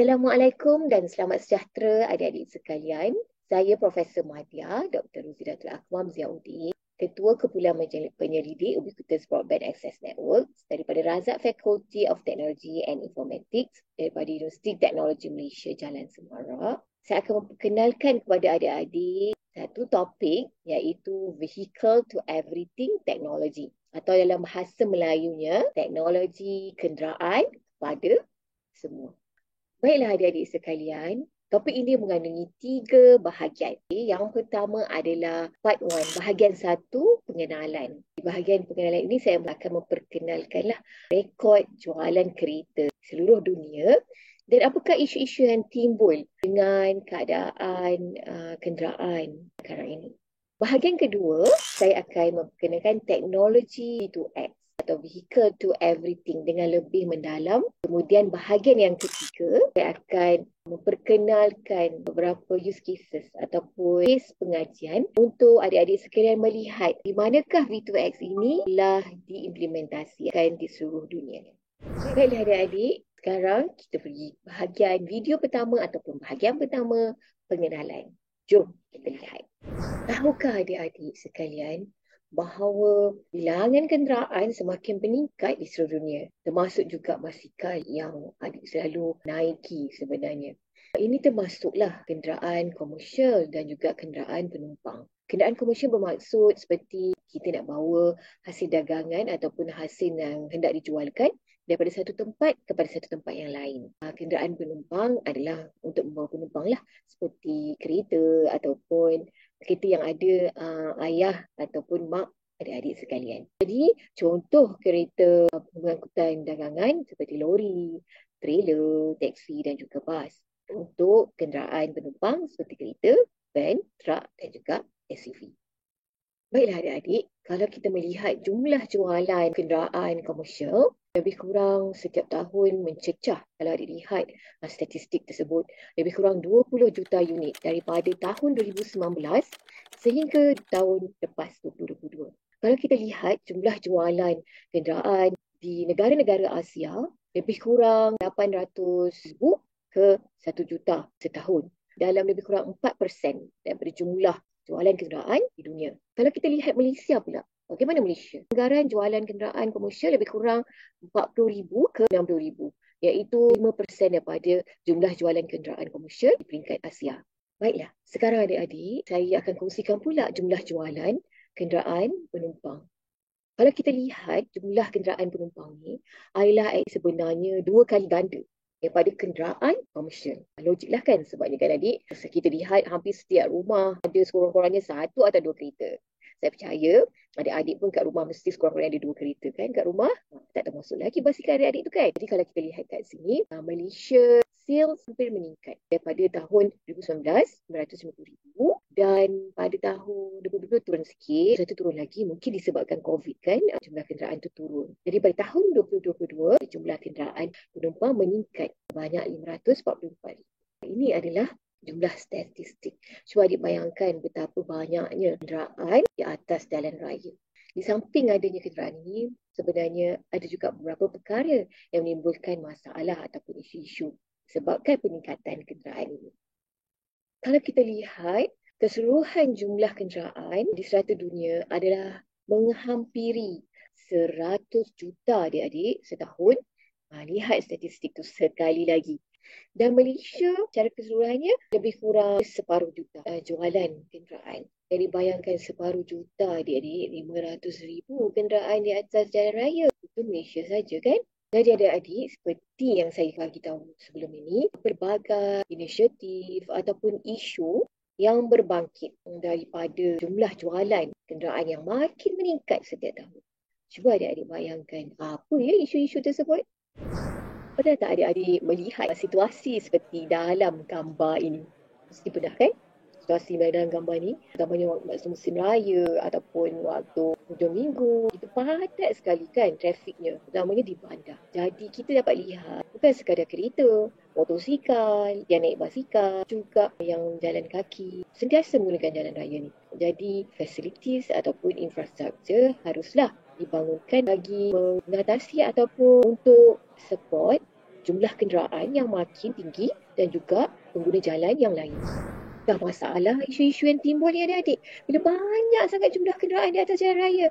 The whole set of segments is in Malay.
Assalamualaikum dan selamat sejahtera adik-adik sekalian. Saya Profesor Madya, Dr. Ruzidatul Akwam Ziauddin, Ketua Kumpulan Penyelidik Ubiquitous Broadband Access Networks daripada Razak Faculty of Technology and Informatics daripada Universiti Teknologi Malaysia Jalan Semara. Saya akan memperkenalkan kepada adik-adik satu topik iaitu Vehicle to Everything Technology atau dalam bahasa Melayunya teknologi kenderaan kepada semua. Baiklah adik-adik sekalian, topik ini mengandungi 3 bahagian. Yang pertama adalah part 1, bahagian 1, pengenalan. Di bahagian pengenalan ini saya akan memperkenalkanlah rekod jualan kereta seluruh dunia dan apakah isu-isu yang timbul dengan keadaan kenderaan sekarang ini. Bahagian kedua, saya akan memperkenalkan teknologi V2X atau Vehicle to Everything dengan lebih mendalam. Kemudian bahagian yang ketiga, saya akan memperkenalkan beberapa use cases ataupun case pengajian untuk adik-adik sekalian melihat di manakah V2X ini telah diimplementasikan di seluruh dunia. Baiklah adik-adik, sekarang kita pergi bahagian video pertama ataupun bahagian pertama, pengenalan. Jom kita lihat. Tahukah adik-adik sekalian bahawa bilangan kenderaan semakin meningkat di seluruh dunia, termasuk juga basikal yang adik selalu naiki sebenarnya. Ini termasuklah kenderaan komersial dan juga kenderaan penumpang. Kenderaan komersial bermaksud seperti kita nak bawa hasil dagangan ataupun hasil yang hendak dijualkan daripada satu tempat kepada satu tempat yang lain. Kenderaan penumpang adalah untuk membawa penumpang lah, seperti kereta ataupun kereta yang ada ayah ataupun mak adik-adik sekalian. Jadi contoh kereta pengangkutan dagangan seperti lori, trailer, teksi dan juga bas. Untuk kenderaan penumpang seperti kereta, van, truk dan juga SUV. Baiklah adik-adik, kalau kita melihat jumlah jualan kenderaan komersial, lebih kurang setiap tahun mencecah. Kalau adik lihat statistik tersebut, lebih kurang 20 juta unit daripada tahun 2019 sehingga tahun lepas 2022. Kalau kita lihat jumlah jualan kenderaan di negara-negara Asia, lebih kurang 800,000 ke 1 juta setahun. Dalam lebih kurang 4% daripada jumlah jualan kenderaan di dunia. Kalau kita lihat Malaysia pula, bagaimana Malaysia? Anggaran jualan kenderaan komersial lebih kurang 40,000 ke 60,000, iaitu 5% daripada jumlah jualan kenderaan komersial di peringkat Asia. Baiklah, sekarang adik-adik, saya akan kongsikan pula jumlah jualan kenderaan penumpang. Kalau kita lihat jumlah kenderaan penumpang ni adalah sebenarnya 2 kali ganda daripada kenderaan komersial. Logiklah kan, sebabnya kan adik, kita lihat hampir setiap rumah ada sekurang-kurangnya 1 atau 2 kereta. Saya percaya adik-adik pun kat rumah mesti sekurang-kurangnya ada 2 kereta kan kat rumah. Tak termasuk lagi basikal adik-adik tu kan. Jadi kalau kita lihat kat sini, Malaysia sales hampir meningkat daripada tahun 2019, 950,000 dan pada tahun 2022 turun sikit. Satu turun lagi mungkin disebabkan COVID kan, jumlah kenderaan tu turun. Jadi pada tahun 2022, jumlah kenderaan penumpang meningkat sebanyak 544,000. Ini adalah jumlah statistik. Cuba adik bayangkan betapa banyaknya kenderaan di atas jalan raya. Di samping adanya kenderaan ini, sebenarnya ada juga beberapa perkara yang menimbulkan masalah ataupun isu-isu sebabkan peningkatan kenderaan ini. Kalau kita lihat, keseluruhan jumlah kenderaan di serata dunia adalah menghampiri 100 juta adik-adik setahun. Lihat statistik tu sekali lagi. Dan Malaysia secara keseluruhannya lebih kurang separuh juta jualan kenderaan. Jadi bayangkan separuh juta adik-adik, 500,000 kenderaan di atas jalan raya. Itu Malaysia saja kan? Jadi adik-adik, seperti yang saya bagi tahu sebelum ini, berbagai inisiatif ataupun isu yang berbangkit daripada jumlah jualan kenderaan yang makin meningkat setiap tahun. Cuba adik-adik bayangkan apa ya isu-isu tersebut? Pernah tak adik-adik melihat situasi seperti dalam gambar ini? Mesti pernah kan? Situasi dalam gambar ni, utamanya waktu musim raya ataupun waktu hujung minggu, itu padat sekali kan trafiknya, utamanya di bandar. Jadi kita dapat lihat bukan sekadar kereta, motosikal, yang naik basikal, juga yang jalan kaki, sentiasa menggunakan jalan raya ni. Jadi facilities ataupun infrastruktur haruslah dibangunkan bagi mengatasi ataupun untuk support jumlah kenderaan yang makin tinggi dan juga pengguna jalan yang lain. Dah masalah isu-isu yang timbul ni adik-adik. Bila banyak sangat jumlah kenderaan di atas jalan raya.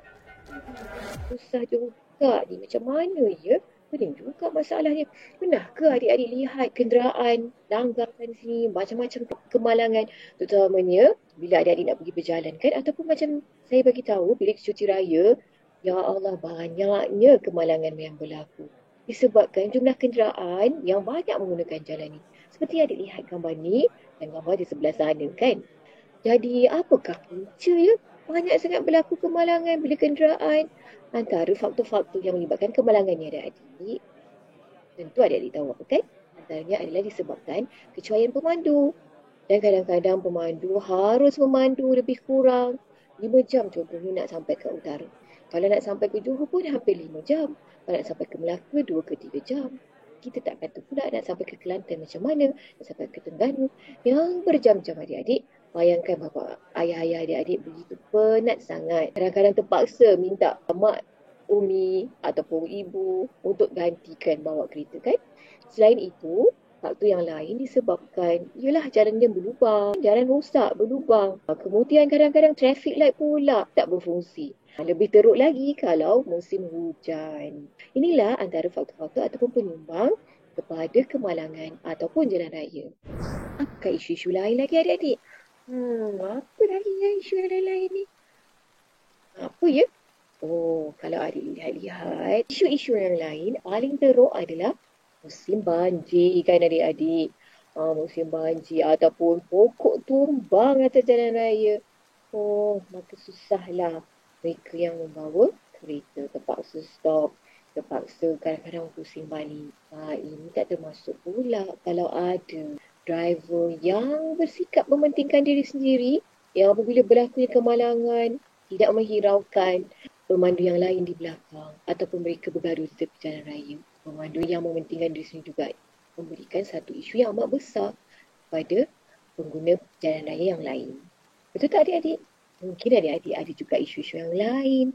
Susah juga ni. Macam mana ya? Pening juga masalahnya. Pernah ke adik-adik lihat kenderaan langgarkan sini macam-macam kemalangan, terutamanya bila adik-adik nak pergi berjalan kan, ataupun macam saya bagi tahu bila cuti raya, ya Allah banyaknya kemalangan yang berlaku disebabkan jumlah kenderaan yang banyak menggunakan jalan ni. Seperti adik lihat gambar ni dan gambar di sebelah sana kan. Jadi apakah punca ya? Banyak sangat berlaku kemalangan bila kenderaan. Antara faktor-faktor yang menyebabkan kemalangan ni adik-adik, tentu adik-adik tahu apa kan? Antaranya adalah disebabkan kecuaian pemandu. Dan kadang-kadang pemandu harus memandu lebih kurang 5 jam contohnya nak sampai ke utara. Kalau nak sampai ke Johor pun hampir 5 jam. Kalau nak sampai ke Melaka 2 ke 3 jam. Kita tak kata pula nak sampai ke Kelantan macam mana, nak sampai ke Terengganu yang berjam-jam adik-adik. Bayangkan bapa ayah-ayah adik-adik begitu penat sangat. Kadang-kadang terpaksa minta mak umi ataupun ibu untuk gantikan bawa kereta kan. Selain itu, faktor yang lain disebabkan ialah jalan yang berlubang, jalan rosak berlubang. Kemudian kadang-kadang traffic light pula tak berfungsi. Lebih teruk lagi kalau musim hujan. Inilah antara faktor-faktor ataupun penyumbang kepada kemalangan ataupun jalan raya. Apakah isu-isu lain lagi adik-adik? Apa lagi ya isu yang lain-lain ni? Apa ya? Oh, kalau adik lihat-lihat, isu-isu yang lain paling teruk adalah musim banjir kan adik-adik. Musim banjir ataupun pokok tumbang atas jalan raya. Oh, maka susahlah mereka yang membawa kereta terpaksa stop. Terpaksa kadang-kadang pusing balik. Ini tak termasuk pula kalau ada driver yang bersikap mementingkan diri sendiri yang apabila berlakunya kemalangan tidak menghiraukan pemandu yang lain di belakang ataupun mereka bergaduh di tepi jalan raya. Pemandu yang mementingkan diri sendiri juga memberikan satu isu yang amat besar pada pengguna jalan raya yang lain. Betul tak adik-adik? Mungkin adik-adik ada juga isu-isu yang lain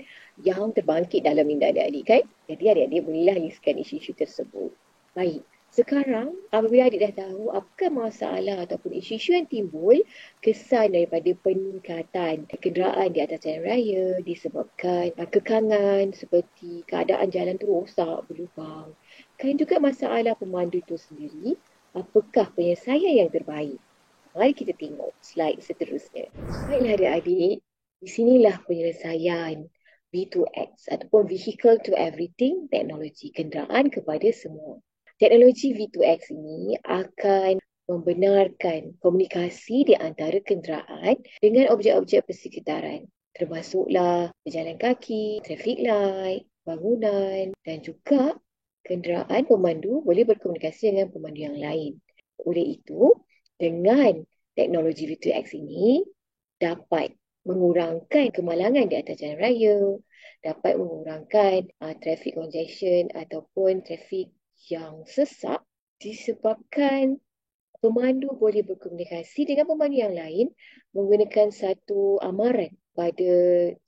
yang terbangkit dalam minda adik-adik kan? Jadi adik-adik bolehlah listkan isu-isu tersebut. Baik, sekarang apabila adik dah tahu apakah masalah ataupun isu-isu yang timbul, kesan daripada peningkatan kenderaan di atas jalan raya disebabkan kekangan seperti keadaan jalan tu rosak, berlubang. Kan juga masalah pemandu itu sendiri, apakah penyelesaian yang terbaik? Mari kita tengok slide seterusnya. Baiklah adik-adik, di sinilah penyelesaian V2X ataupun Vehicle to Everything teknologi kenderaan kepada semua. Teknologi V2X ini akan membenarkan komunikasi di antara kenderaan dengan objek-objek persekitaran, termasuklah pejalan kaki, traffic light, bangunan dan juga kenderaan pemandu boleh berkomunikasi dengan pemandu yang lain. Oleh itu, dengan teknologi V2X ini dapat mengurangkan kemalangan di atas jalan raya, dapat mengurangkan traffic congestion ataupun traffic yang sesak disebabkan pemandu boleh berkomunikasi dengan pemandu yang lain menggunakan satu amaran pada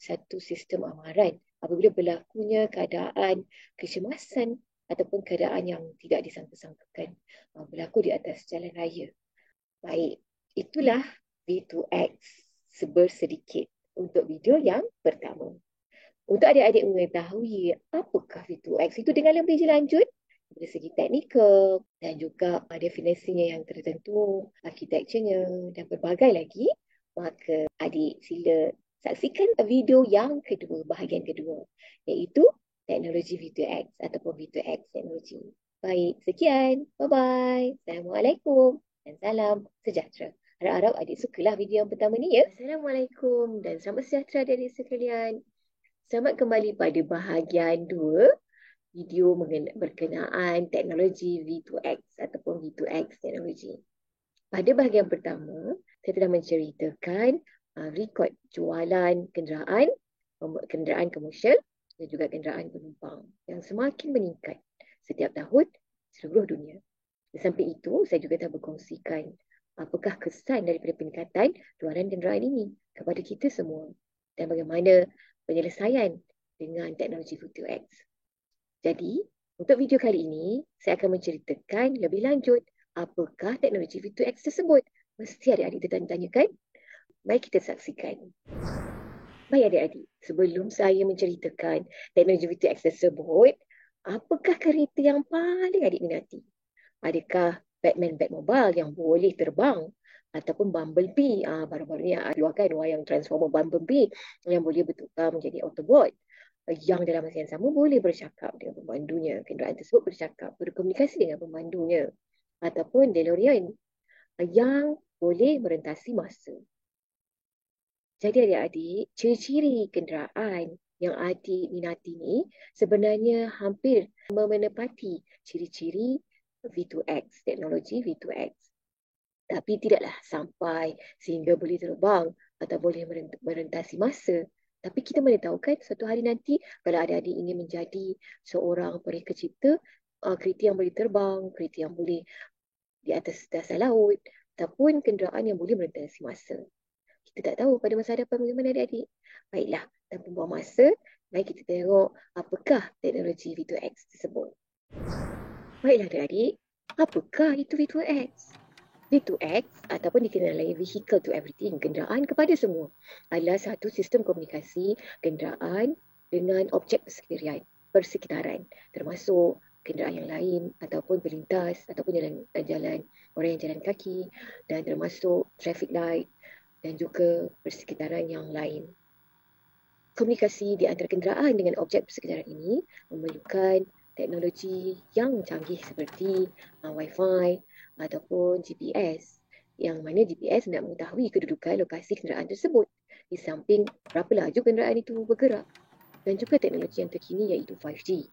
satu sistem amaran apabila berlakunya keadaan kecemasan ataupun keadaan yang tidak disangka-sangkakan berlaku di atas jalan raya. Baik, itulah V2X sebersedikit untuk video yang pertama. Untuk adik-adik mengetahui apakah V2X itu dengan lebih lanjut dari segi teknikal dan juga definisinya yang tertentu, arkitekturnya dan berbagai lagi, maka adik sila saksikan video yang kedua, bahagian kedua, iaitu teknologi V2X ataupun V2X teknologi. Baik, sekian. Bye-bye. Assalamualaikum dan salam sejahtera. Harap-harap adik sukalah video yang pertama ni ya. Assalamualaikum dan selamat sejahtera adik-adik sekalian. Selamat kembali pada bahagian 2 video berkenaan teknologi V2X ataupun V2X teknologi. Pada bahagian pertama, saya telah menceritakan rekod jualan kenderaan komersial dan juga kenderaan penumpang yang semakin meningkat setiap tahun seluruh dunia. Di samping itu, saya juga telah berkongsikan apakah kesan daripada peningkatan jualan kenderaan ini kepada kita semua dan bagaimana penyelesaian dengan teknologi V2X. Jadi, Untuk video kali ini, saya akan menceritakan lebih lanjut apakah teknologi V2X tersebut. Mesti adik-adik tertanya-tanya kan? Mari kita saksikan. Baik adik-adik, sebelum saya menceritakan teknologi V2X tersebut, apakah kereta yang paling adik minati? Adakah Batman Batmobile yang boleh terbang? Ataupun Bumblebee, baru-baru ni keluarkan wayang Transformer Bumblebee yang boleh bertukar menjadi Autobot. Yang dalam masa yang sama boleh bercakap dengan pemandunya. Kenderaan tersebut bercakap, berkomunikasi dengan pemandunya. Ataupun DeLorean yang boleh merentasi masa. Jadi adik-adik, ciri-ciri kenderaan yang adik minati ni sebenarnya hampir menepati ciri-ciri V2X, teknologi V2X. Tapi tidaklah sampai sehingga boleh terbang atau boleh merentasi masa. Tapi kita mana tahu kan suatu hari nanti kalau adik-adik ingin menjadi seorang pereka cipta, kereta yang boleh terbang, kereta yang boleh di atas dasar laut, ataupun kenderaan yang boleh merentasi masa. Kita tak tahu pada masa hadapan bagaimana adik-adik. Baiklah, tanpa buang masa, mari kita tengok apakah teknologi V2X tersebut. Baiklah adik-adik, apakah itu V2X? V2X ataupun dikenali Vehicle to Everything, kenderaan kepada semua, adalah satu sistem komunikasi kenderaan dengan objek persekitaran, termasuk kenderaan yang lain ataupun pelintas ataupun jalan orang yang jalan kaki, dan termasuk traffic light dan juga persekitaran yang lain. Komunikasi di antara kenderaan dengan objek persekitaran ini memerlukan teknologi yang canggih seperti Wi-Fi ataupun GPS, yang mana GPS nak mengetahui kedudukan lokasi kenderaan tersebut di samping berapa laju kenderaan itu bergerak. Dan juga teknologi yang terkini iaitu 5G.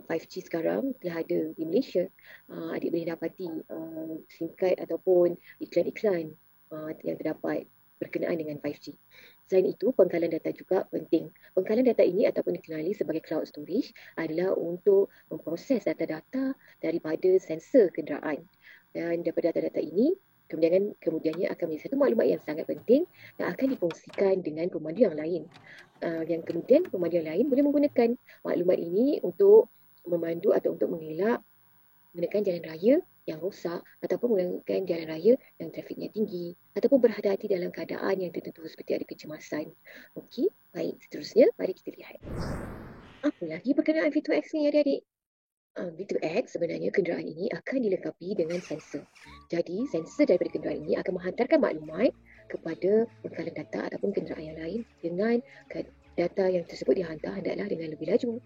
5G sekarang telah ada di Malaysia. Adik boleh dapati singkat ataupun iklan-iklan yang terdapat berkenaan dengan 5G. Selain itu, pengkalan data juga penting. Pengkalan data ini ataupun dikenali sebagai cloud storage adalah untuk memproses data-data daripada sensor kenderaan. Dan daripada data-data ini, kemudiannya akan menjadi satu maklumat yang sangat penting yang akan dikongsikan dengan pemandu yang lain. Yang kemudian pemandu yang lain boleh menggunakan maklumat ini untuk memandu atau untuk mengelak menggunakan jalan raya yang rosak ataupun menggunakan jalan raya yang trafiknya tinggi ataupun berhati-hati dalam keadaan yang tertentu seperti ada kecemasan. Okey, baik. Seterusnya, mari kita lihat. Apa lagi berkenaan V2X ni adik-adik? V2X sebenarnya kenderaan ini akan dilengkapi dengan sensor. Jadi, sensor daripada kenderaan ini akan menghantarkan maklumat kepada pengkalan data ataupun kenderaan yang lain dengan data yang tersebut dihantar hendaklah dengan lebih laju.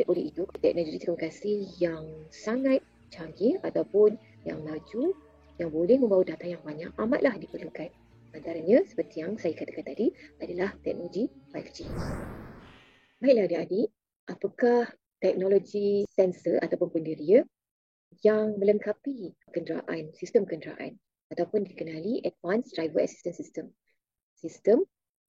Oleh itu, teknologi komunikasi yang sangat canggih ataupun yang maju yang boleh membawa data yang banyak amatlah diperlukan. Antaranya seperti yang saya katakan tadi adalah teknologi 5G. Baiklah adik-adik, apakah teknologi sensor ataupun penderia yang melengkapi kenderaan, sistem kenderaan ataupun dikenali Advanced Driver Assistance System, sistem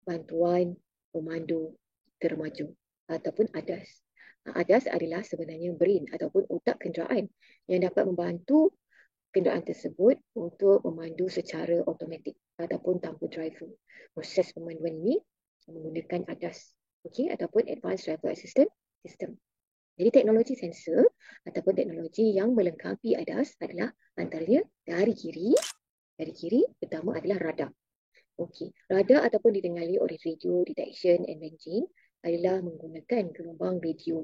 bantuan pemandu termaju ataupun ADAS. ADAS adalah sebenarnya brain ataupun otak kenderaan yang dapat membantu kenderaan tersebut untuk memandu secara automatik ataupun tanpa driver. Proses pemanduan ini menggunakan ADAS, ataupun Advanced Driver Assistance System. Jadi teknologi sensor ataupun teknologi yang melengkapi ADAS adalah antaranya dari kiri pertama adalah radar. Radar ataupun didengali oleh radio detection and ranging adalah menggunakan gelombang radio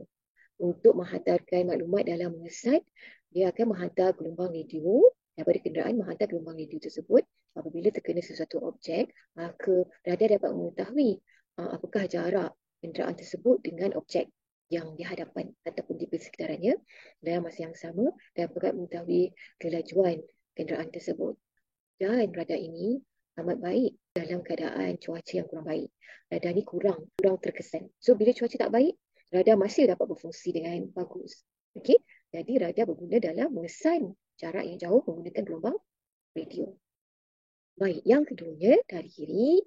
untuk menghantarkan maklumat dalam mengesat. Dia akan menghantar gelombang radio daripada kenderaan, menghantar gelombang radio tersebut. Apabila terkena sesuatu objek, maka radar dapat mengetahui apakah jarak kenderaan tersebut dengan objek yang di hadapan ataupun di persekitarannya. Dalam masa yang sama, dapat mengetahui kelajuan kenderaan tersebut. Dan radar ini amat baik dalam keadaan cuaca yang kurang baik. Radar ni kurang terkesan. So bila cuaca tak baik, radar masih dapat berfungsi dengan bagus. Okey, jadi radar berguna dalam mengesan jarak yang jauh menggunakan gelombang radio. Baik, yang keduanya dari kiri.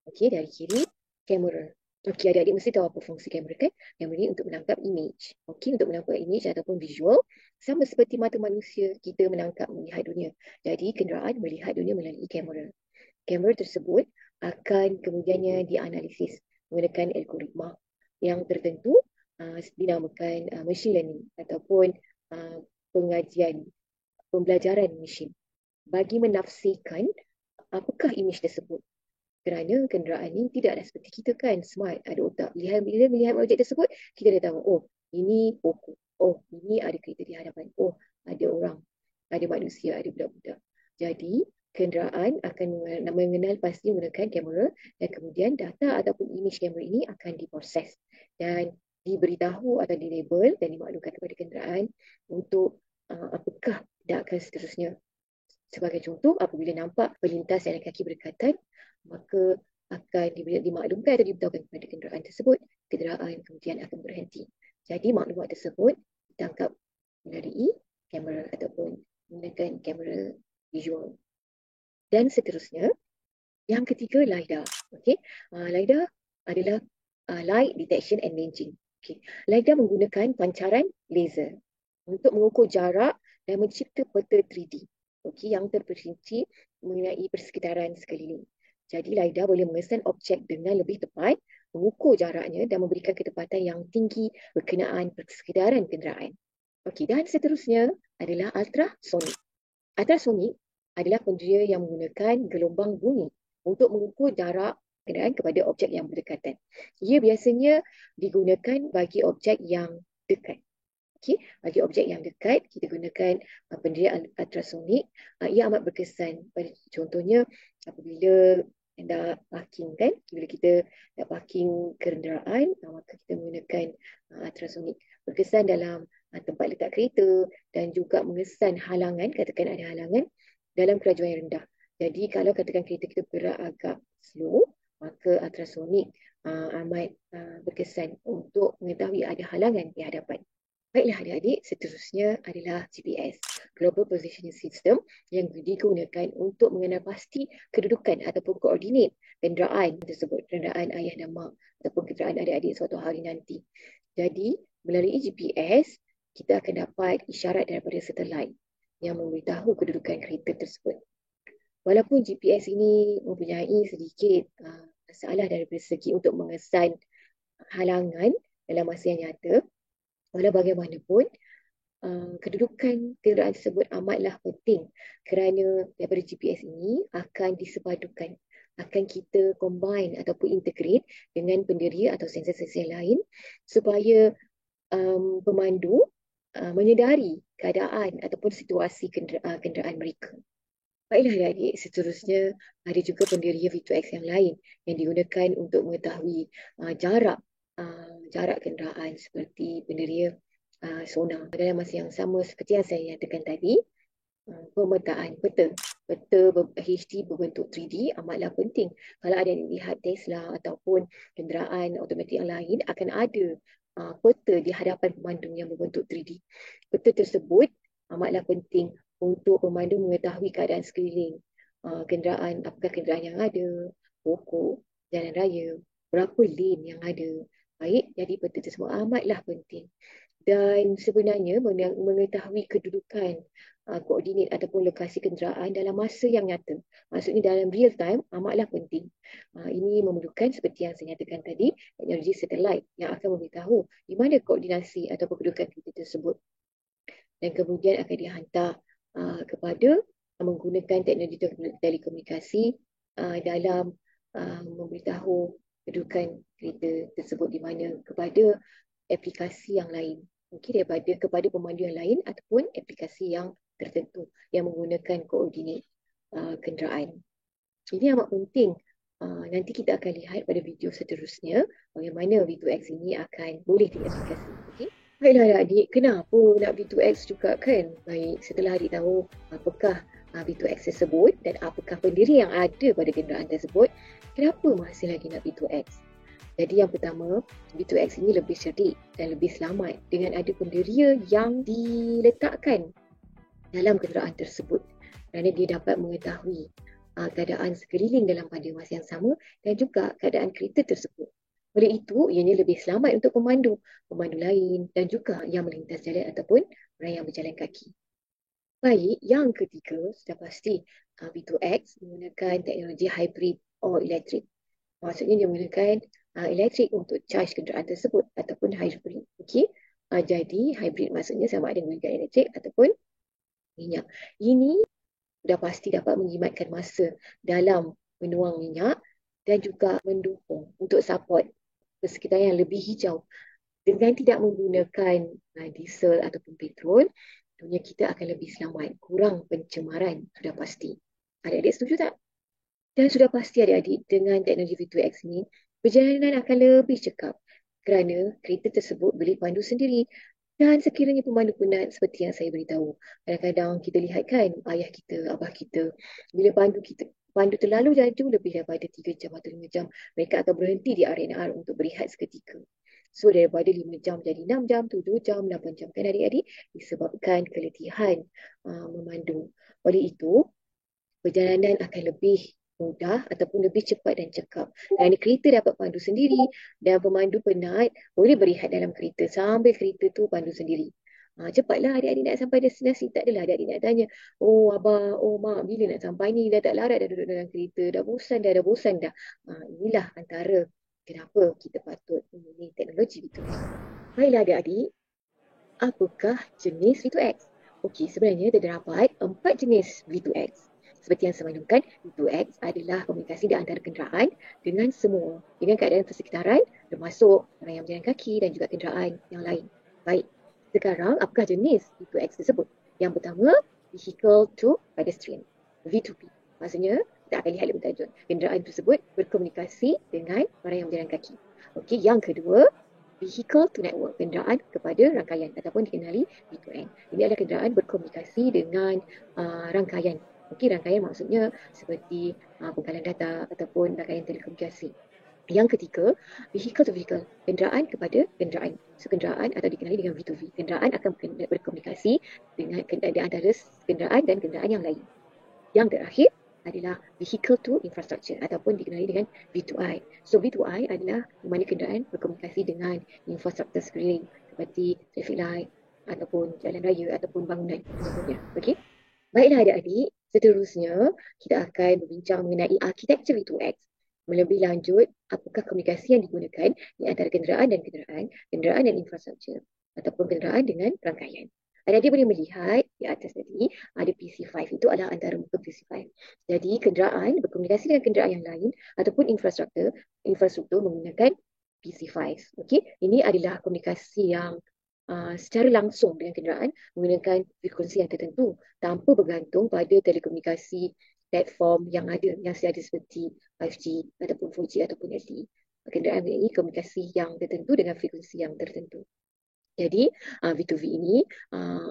Dari kiri, kamera. Adik-adik mesti tahu apa fungsi kamera kan? Kamera ni untuk menangkap image. Untuk menangkap image ataupun visual, sama seperti mata manusia kita melihat dunia. Jadi kenderaan melihat dunia melalui kamera. Kamera tersebut akan kemudiannya dianalisis menggunakan algoritma yang tertentu dinamakan machine learning ataupun uh, pengajian pembelajaran mesin bagi menafsirkan apakah imej tersebut. Kerana kenderaan ni tidaklah seperti kita kan, smart, ada otak. Bila melihat objek tersebut, kita dah tahu, oh, ini pokok. Oh, ini ada kereta di hadapan. Oh, ada orang, ada manusia, ada budak-budak. Jadi, kenderaan akan mengenal pasti menggunakan kamera dan kemudian data ataupun imej kamera ini akan diproses dan diberitahu atau dilabel dan dimaklumkan kepada kenderaan untuk apakah tindakan seterusnya. Sebagai contoh, apabila nampak pelintas jalan kaki berdekatan, maka akan dimaklumkan atau diberitahukan kepada kenderaan tersebut, kenderaan kemudian akan berhenti. Jadi maklumat tersebut ditangkap melalui kamera ataupun menggunakan kamera visual. Dan seterusnya, yang ketiga, LiDAR. Okay? LiDAR adalah light detection and ranging. Okay. LiDAR menggunakan pancaran laser untuk mengukur jarak dan mencipta peta 3D. Okay, yang terperinci mengenai persekitaran sekeliling. Jadi LiDAR boleh mengesan objek dengan lebih tepat, mengukur jaraknya dan memberikan ketepatan yang tinggi berkenaan persekitaran kenderaan. Okey, dan seterusnya adalah ultrasonik. Ultrasonik adalah penderia yang menggunakan gelombang bunyi untuk mengukur jarak kenderaan kepada objek yang berdekatan. Ia biasanya digunakan bagi objek yang dekat. Okay. Bagi objek yang dekat, kita gunakan pendirian ultrasonik. Ia amat berkesan. Contohnya, apabila anda parking kan, bila kita nak parking kenderaan, maka kita menggunakan ultrasonik. Berkesan dalam tempat letak kereta dan juga mengesan halangan, katakan ada halangan dalam kelajuan yang rendah. Jadi kalau katakan kereta kita bergerak agak slow, maka ultrasonik amat berkesan untuk mengetahui ada halangan di hadapan. Baiklah adik-adik, seterusnya adalah GPS, Global Positioning System, yang digunakan untuk mengenal pasti kedudukan ataupun koordinat kenderaan tersebut, kenderaan ayah dan mak ataupun kenderaan adik-adik suatu hari nanti. Jadi, melalui GPS, kita akan dapat isyarat daripada satelit yang memberitahu kedudukan kereta tersebut. Walaupun GPS ini mempunyai sedikit masalah daripada segi untuk mengesan halangan dalam masa yang nyata, walau bagaimanapun, kedudukan kenderaan tersebut amatlah penting kerana daripada GPS ini akan disepadukan, akan kita combine ataupun integrate dengan penderia atau sensor-sensor lain supaya pemandu menyedari keadaan ataupun situasi kenderaan mereka. Baiklah adik-adik, seterusnya ada juga penderia V2X yang lain yang digunakan untuk mengetahui jarak kenderaan seperti penderia sonar. Dalam masa yang sama seperti yang saya nyatakan tadi, pemetaan peta HD berbentuk 3D amatlah penting. Kalau ada yang lihat Tesla ataupun kenderaan automatik yang lain, akan ada peta di hadapan pemandu yang berbentuk 3D. Peta tersebut amatlah penting untuk pemandu mengetahui keadaan sekeliling. Kenderaan, apakah kenderaan yang ada, pokok, jalan raya, berapa lane yang ada. Baik, jadi peta tersebut amatlah penting. Dan sebenarnya mengetahui kedudukan, koordinat ataupun lokasi kenderaan dalam masa yang nyata. Maksudnya dalam real time amatlah penting. Ini memerlukan seperti yang saya nyatakan tadi, teknologi satelit yang akan memberitahu di mana koordinasi atau kedudukan kereta tersebut. Dan kemudian akan dihantar kepada menggunakan teknologi telekomunikasi dalam memberitahu kedudukan kereta tersebut di mana kepada aplikasi yang lain. Mungkin kepada pemandu yang lain ataupun aplikasi yang tertentu yang menggunakan koordinat kenderaan. Ini amat penting. Nanti kita akan lihat pada video seterusnya bagaimana V2X ini akan boleh diaplikasi. Okay? Baiklah adik, kenapa nak V2X juga kan? Baik, setelah adik tahu apakah V2X tersebut dan apakah pendiri yang ada pada kenderaan tersebut, kenapa masih lagi nak V2X? Jadi yang pertama, V2X ini lebih cerdik dan lebih selamat dengan ada penderia yang diletakkan dalam kenderaan tersebut kerana dia dapat mengetahui keadaan sekeliling dalam pada masa yang sama dan juga keadaan kereta tersebut. Oleh itu, ianya lebih selamat untuk pemandu lain dan juga yang melintas jalan ataupun orang yang berjalan kaki. Baik, yang ketiga, sudah pasti V2X menggunakan teknologi hybrid or elektrik. Maksudnya dia menggunakan elektrik untuk charge kenderaan tersebut ataupun hybrid. Okey. Jadi hybrid maksudnya sama ada menggunakan elektrik ataupun minyak. Ini sudah pasti dapat menjimatkan masa dalam menuang minyak dan juga mendukung untuk support persekitaran yang lebih hijau. Dengan tidak menggunakan diesel ataupun petrol, dunia kita akan lebih selamat, kurang pencemaran, sudah pasti. Adik-adik setuju tak? Dan sudah pasti adik-adik, dengan teknologi V2X ini, perjalanan akan lebih cekap kerana kereta tersebut boleh pandu sendiri. Dan sekiranya pemandu penat seperti yang saya beritahu, kadang-kadang kita lihat kan ayah kita, abah kita, bila pandu terlalu laju lebih daripada 3 jam atau 5 jam, mereka akan berhenti di R&R untuk berehat seketika. So daripada 5 jam jadi 6 jam, 7 jam, 8 jam kan adik-adik, disebabkan keletihan memandu. Oleh itu, perjalanan akan lebih mudah ataupun lebih cepat dan cekap. Kerana kereta dapat pandu sendiri dan pemandu penat boleh berehat dalam kereta sambil kereta tu pandu sendiri. Cepatlah adik-adik nak sampai destinasi. Tak adalah adik-adik nak tanya, oh abah, oh mak, bila nak sampai ni? Dah tak larat dah duduk dalam kereta. Dah bosan dah. Inilah antara kenapa kita patut memilih teknologi itu. Baiklah adik-adik, apakah jenis V2X? Okey, sebenarnya terdapat 4 jenis V2X. Seperti yang saya maklumkan, V2X adalah komunikasi di antara kenderaan dengan semua, dengan keadaan persekitaran, termasuk orang yang berjalan kaki dan juga kenderaan yang lain. Baik, sekarang apakah jenis V2X tersebut? Yang pertama, Vehicle to Pedestrian, V2P. Maksudnya, kita akan lihat lebih lanjut. Kenderaan tersebut berkomunikasi dengan orang yang berjalan kaki. Okey, yang kedua, Vehicle to Network, kenderaan kepada rangkaian ataupun dikenali V2N. Ini adalah kenderaan berkomunikasi dengan rangkaian. Okey, rangkaian maksudnya seperti pengkalan data ataupun rangkaian telekomunikasi. Yang ketiga, vehicle to vehicle, kenderaan kepada kenderaan. So, kenderaan atau dikenali dengan V2V. Kenderaan akan berkomunikasi dengan di antara kenderaan dan kenderaan yang lain. Yang terakhir adalah vehicle to infrastructure ataupun dikenali dengan V2I. So V2I adalah di mana kenderaan berkomunikasi dengan infrastruktur sekeliling seperti traffic light ataupun jalan raya ataupun bangunan contohnya. Okey. Baiklah adik-adik, seterusnya kita akan berbincang mengenai arkitektur V2X. Melebih lanjut, apakah komunikasi yang digunakan di antara kenderaan dan kenderaan, kenderaan dan infrastruktur ataupun kenderaan dengan rangkaian. Adik-adik boleh melihat di atas tadi ada PC5, itu adalah antara muka PC5. Jadi kenderaan berkomunikasi dengan kenderaan yang lain ataupun infrastruktur menggunakan PC5. Okey, ini adalah komunikasi yang secara langsung dengan kenderaan menggunakan frekuensi yang tertentu tanpa bergantung pada telekomunikasi platform yang ada, yang sedia seperti 5G ataupun 4G ataupun LTE. Kenderaan ini komunikasi yang tertentu dengan frekuensi yang tertentu. Jadi V2V ini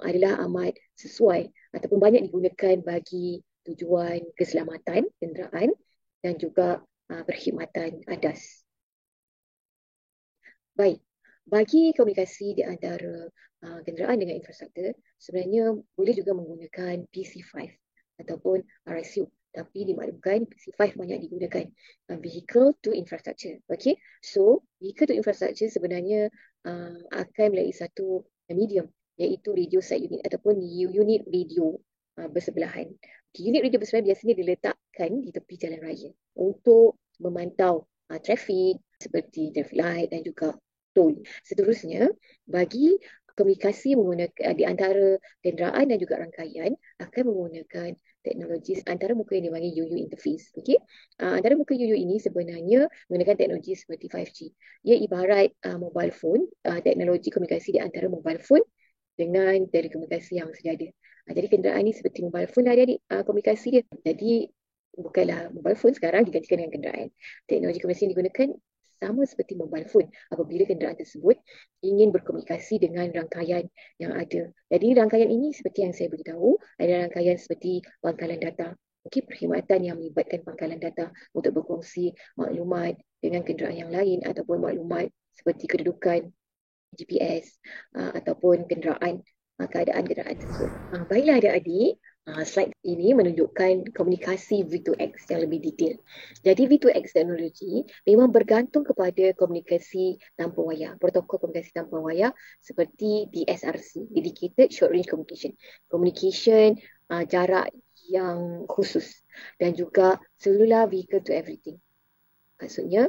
adalah amat sesuai ataupun banyak digunakan bagi tujuan keselamatan kenderaan dan juga perkhidmatan ADAS. Baik, bagi komunikasi di antara kenderaan dengan infrastruktur, sebenarnya boleh juga menggunakan PC5 ataupun RSU. Tapi dimaklumkan PC5 banyak digunakan vehicle to infrastructure. Okay, so vehicle to infrastructure sebenarnya akan melalui satu medium, iaitu radio side unit ataupun unit radio bersebelahan. Unit radio bersebelahan biasanya diletakkan di tepi jalan raya untuk memantau trafik seperti traffic light dan juga tol. Seterusnya, bagi komunikasi menggunakan di antara kenderaan dan juga rangkaian akan menggunakan teknologi antara muka yang dipanggil UU interface. Okay? Antara muka UU ini sebenarnya menggunakan teknologi seperti 5G. Ia ibarat mobile phone, teknologi komunikasi di antara mobile phone dengan telekomunikasi yang sedia ada. Jadi kenderaan ini seperti mobile phone lah adik-adik komunikasi dia. Jadi bukanlah mobile phone sekarang digantikan dengan kenderaan. Teknologi komunikasi yang digunakan sama seperti mobile phone apabila kenderaan tersebut ingin berkomunikasi dengan rangkaian yang ada. Jadi rangkaian ini seperti yang saya beritahu adalah rangkaian seperti pangkalan data. Okey, perkhidmatan yang melibatkan pangkalan data untuk berkongsi maklumat dengan kenderaan yang lain ataupun maklumat seperti kedudukan GPS ataupun kenderaan, keadaan kenderaan tersebut. Baiklah adik-adik, slide ini menunjukkan komunikasi V2X yang lebih detail. Jadi V2X teknologi memang bergantung kepada komunikasi tanpa wayar, protokol komunikasi tanpa wayar seperti DSRC, Dedicated Short Range Communication. Communication jarak yang khusus dan juga Cellular Vehicle to Everything. Maksudnya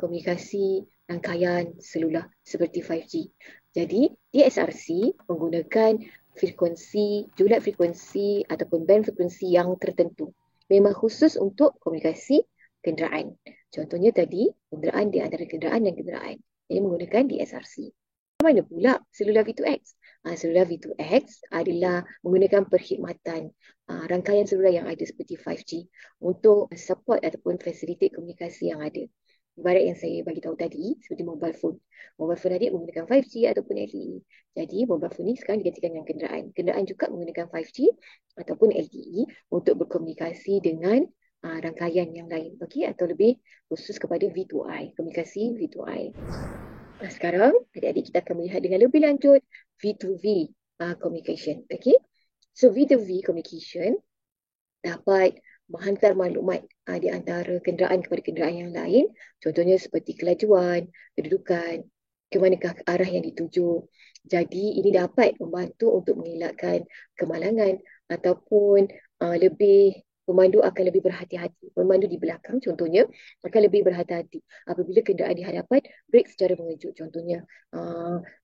komunikasi rangkaian selular seperti 5G. Jadi DSRC menggunakan julat frekuensi ataupun band frekuensi yang tertentu. Memang khusus untuk komunikasi kenderaan. Contohnya tadi, kenderaan di antara kenderaan dan kenderaan. Ini menggunakan DSRC. Mana pula selular V2X? Selular V2X adalah menggunakan perkhidmatan rangkaian selular yang ada seperti 5G untuk support ataupun facilitate komunikasi yang ada. Ibarat yang saya bagi tahu tadi, seperti mobile phone. Mobile phone tadi menggunakan 5G ataupun LTE. Jadi mobile phone ni sekarang digantikan dengan kenderaan. Kenderaan juga menggunakan 5G ataupun LTE untuk berkomunikasi dengan rangkaian yang lain. Okay? Atau lebih khusus kepada V2I, komunikasi V2I. Sekarang adik-adik kita akan melihat dengan lebih lanjut V2V communication. Okay? So V2V communication dapat menghantar maklumat di antara kenderaan kepada kenderaan yang lain. Contohnya seperti kelajuan, kedudukan, ke manakah arah yang dituju. Jadi ini dapat membantu untuk mengelakkan kemalangan ataupun lebih pemandu akan lebih berhati-hati. Pemandu di belakang contohnya akan lebih berhati-hati apabila kenderaan di hadapan brake secara mengejut. Contohnya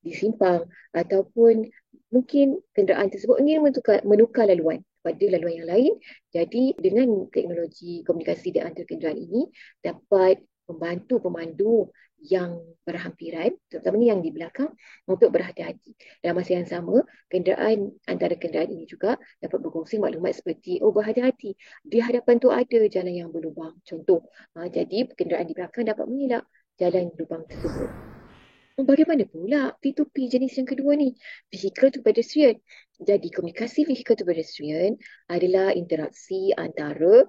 di simpang ataupun mungkin kenderaan tersebut ingin menukar laluan pada laluan yang lain. Jadi dengan teknologi komunikasi di antara kenderaan ini dapat membantu pemandu yang berhampiran, terutamanya yang di belakang, untuk berhati-hati. Dalam masa yang sama, antara kenderaan ini juga dapat berkongsi maklumat seperti, berhati-hati, di hadapan tu ada jalan yang berlubang. Contoh, jadi kenderaan di belakang dapat mengelak jalan lubang tersebut. Bagaimana pula P2P jenis yang kedua ni? Vehicle to pedestrian. Jadi komunikasi vehicle to pedestrian adalah interaksi antara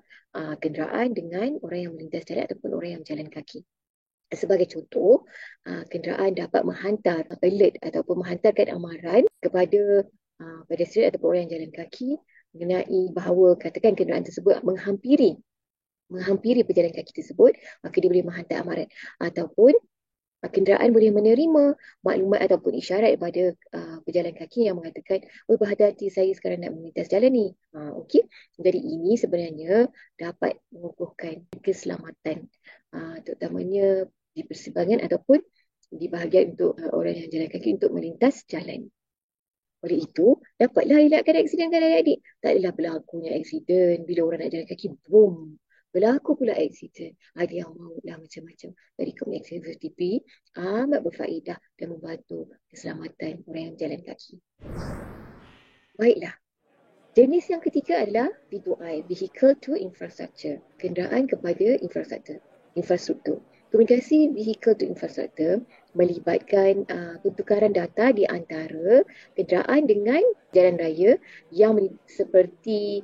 kenderaan dengan orang yang melintas jalan ataupun orang yang berjalan kaki. Sebagai contoh, kenderaan dapat menghantar alert ataupun menghantarkan amaran kepada pedestrian ataupun orang yang jalan kaki mengenai bahawa katakan kenderaan tersebut menghampiri pejalan kaki tersebut, maka dia boleh menghantar amaran. Ataupun kenderaan boleh menerima maklumat ataupun isyarat daripada pejalan kaki yang mengatakan, berhati-hati, saya sekarang nak melintas jalan ni. Okey. Jadi ini sebenarnya dapat mengukuhkan keselamatan, terutamanya di persimpangan ataupun di bahagian untuk orang yang jalan kaki untuk melintas jalan. Oleh itu, dapatlah elakkan aksiden kan adik-adik. Tak adalah berlakunya aksiden bila orang nak jalan kaki, boom, berlaku pula aksiden. Ada yang maulah macam-macam. Dari komunikasi VTP amat berfaedah dan membantu keselamatan orang yang jalan kaki. Baiklah. Jenis yang ketiga adalah V2I, Vehicle to Infrastructure. Kenderaan kepada infrastruktur. Komunikasi Vehicle to Infrastructure melibatkan pertukaran data di antara kenderaan dengan jalan raya yang seperti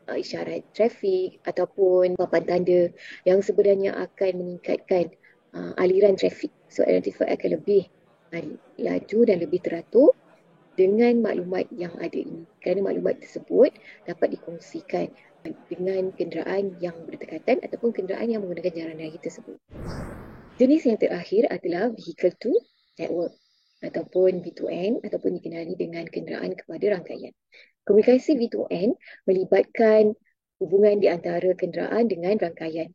isyarat trafik ataupun papan tanda yang sebenarnya akan meningkatkan aliran trafik. So identifier akan lebih laju dan lebih teratur dengan maklumat yang ada ini. Kerana maklumat tersebut dapat dikongsikan dengan kenderaan yang berdekatan ataupun kenderaan yang menggunakan jalan raya tersebut. Jenis yang terakhir adalah Vehicle to Network ataupun V2N ataupun dikenali dengan kenderaan kepada rangkaian. Komunikasi V2N melibatkan hubungan di antara kenderaan dengan rangkaian.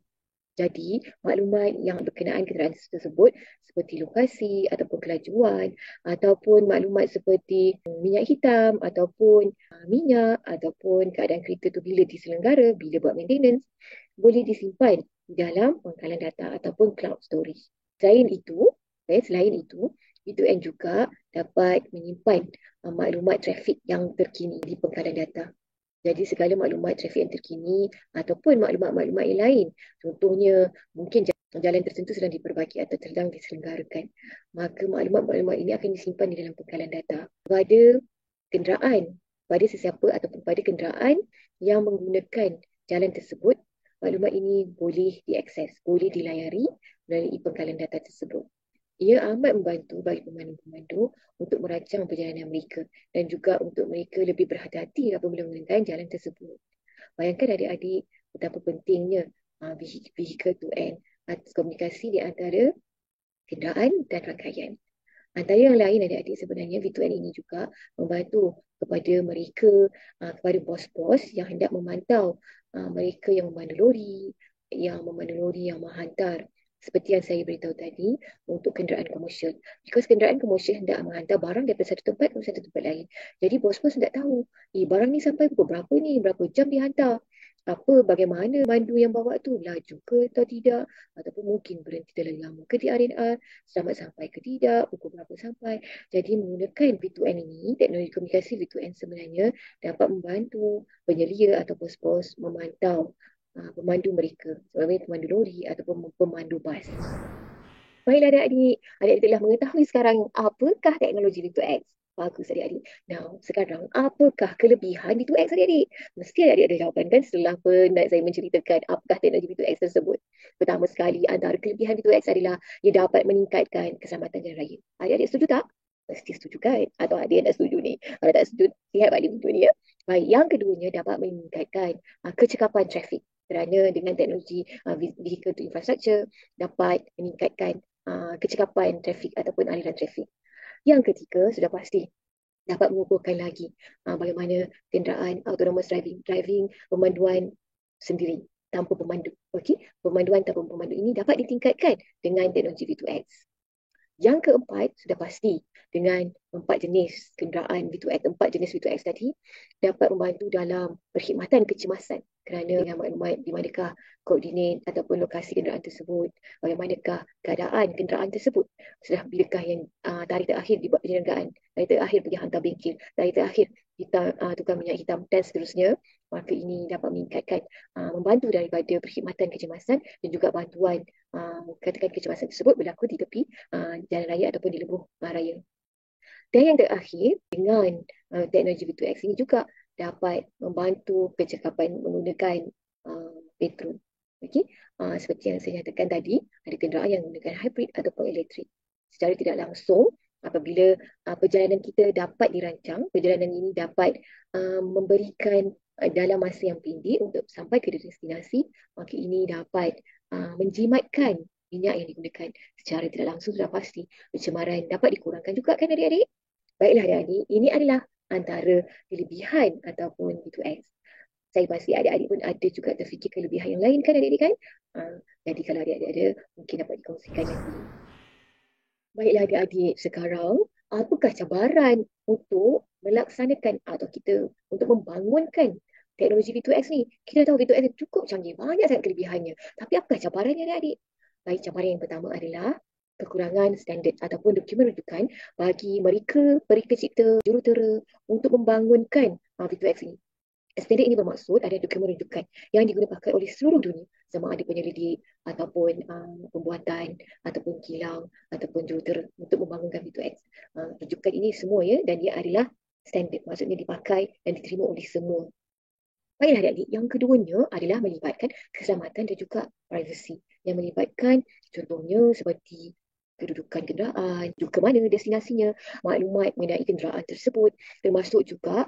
Jadi, maklumat yang berkenaan kenderaan tersebut seperti lokasi ataupun kelajuan ataupun maklumat seperti minyak hitam ataupun minyak ataupun keadaan kereta tu bila diselenggara, bila buat maintenance, boleh disimpan di dalam pangkalan data ataupun cloud storage. Selain itu, V2N juga dapat menyimpan maklumat trafik yang terkini di pangkalan data. Jadi segala maklumat trafik yang terkini ataupun maklumat-maklumat yang lain. Contohnya mungkin jalan tertentu sedang diperbaiki atau sedang diselenggarakan. Maka maklumat-maklumat ini akan disimpan di dalam pangkalan data pada kenderaan, pada sesiapa ataupun pada kenderaan yang menggunakan jalan tersebut. Maklumat ini boleh diakses, boleh dilayari melalui pangkalan data tersebut. Ia amat membantu bagi pemandu-pemandu untuk merancang perjalanan mereka dan juga untuk mereka lebih berhati-hati apabila menggunakan jalan tersebut. Bayangkan adik-adik betapa pentingnya vehicle to end, komunikasi di antara kenderaan dan rangkaian. Antara yang lain adik-adik sebenarnya V2N ini juga membantu kepada mereka, kepada bos-bos yang hendak memantau mereka yang memandu lori, yang menghantar Seperti yang saya beritahu tadi, untuk kenderaan komersial. Because kenderaan komersial hendak menghantar barang daripada satu tempat ke satu tempat lain. Jadi bos-bos hendak tahu, barang ni sampai pukul berapa ni, berapa jam dihantar. Apa, bagaimana mandu yang bawa tu, laju ke atau tidak, ataupun mungkin berhenti terlalu lama ke di R&R, selamat sampai ke tidak, pukul berapa sampai. Jadi menggunakan V2N ini, teknologi komunikasi V2N sebenarnya dapat membantu penyelia atau bos-bos memantau pemandu mereka, sebagai pemandu lori ataupun pemandu bas. Baiklah adik-adik, adik-adik telah mengetahui sekarang apakah teknologi V2X. Bagus adik-adik. Now, sekarang apakah kelebihan V2X adik-adik? Mesti adik-adik ada jawapan kan setelah penat saya menceritakan apakah teknologi V2X tersebut. Pertama sekali, antara kelebihan V2X adalah ia dapat meningkatkan keselamatan jalan raya. Adik-adik setuju tak? Mesti setuju kan? Atau adik yang tak setuju ni? Kalau tak setuju, lihat balik video ni ya. Baik, yang keduanya dapat meningkatkan kecekapan trafik. Kerana dengan teknologi vehicle to infrastructure dapat meningkatkan kecekapan trafik ataupun aliran trafik. Yang ketiga, sudah pasti dapat mengukuhkan lagi bagaimana kenderaan autonomous driving pemanduan sendiri tanpa pemandu. Okey, pemanduan tanpa pemandu ini dapat ditingkatkan dengan teknologi V2X. Yang keempat, sudah pasti dengan empat jenis kenderaan V2X, empat jenis V2X tadi dapat membantu dalam perkhidmatan kecemasan kerana dengan maklumat di manakah koordinat ataupun lokasi kenderaan tersebut, bagaimanakah keadaan kenderaan tersebut, sudah bilakah yang tarikh terakhir dibuat penyelenggaraan, tarikh terakhir pergi hantar bengkel, tarikh terakhir tukar minyak hitam dan seterusnya. Maka ini dapat meningkatkan, membantu daripada perkhidmatan kecemasan dan juga bantuan katakan kecemasan tersebut berlaku di tepi jalan raya ataupun di lebuh raya. Dan yang terakhir, dengan teknologi V2X ini juga dapat membantu kecekapan menggunakan petrol. Okay? Seperti yang saya nyatakan tadi, ada kenderaan yang menggunakan hybrid ataupun elektrik. Secara tidak langsung, apabila perjalanan kita dapat dirancang, perjalanan ini dapat memberikan dalam masa yang pendek untuk sampai ke destinasi, maka ini dapat menjimatkan minyak yang digunakan. Secara tidak langsung sudah pasti pencemaran dapat dikurangkan juga kan adik-adik? Baiklah adik-adik, ini adalah antara kelebihan ataupun V2X. Saya pasti adik-adik pun ada juga terfikir kelebihan yang lain kan adik-adik kan? Jadi kalau adik-adik ada, mungkin dapat dikongsikan nanti. Baiklah adik-adik, sekarang apakah cabaran untuk melaksanakan atau kita untuk membangunkan teknologi V2X ni? Kita tahu V2X ni cukup canggih, banyak sangat kelebihannya. Tapi apakah cabarannya adik-adik? Baik, cabaran yang pertama adalah kekurangan standard ataupun dokumen rujukan bagi mereka cipta jurutera untuk membangunkan V2X ini. Standard ini bermaksud ada dokumen rujukan yang digunakan oleh seluruh dunia, sama ada penyelidik ataupun pembuatan ataupun kilang ataupun jurutera untuk membangunkan V2X. Rujukan ini semua ya, dan dia adalah standard, maksudnya dipakai dan diterima oleh semua. Baiklah adik-adik, yang keduanya adalah melibatkan keselamatan dan juga privacy. Yang melibatkan contohnya seperti kedudukan kenderaan, juga mana destinasinya, maklumat mengenai kenderaan tersebut, termasuk juga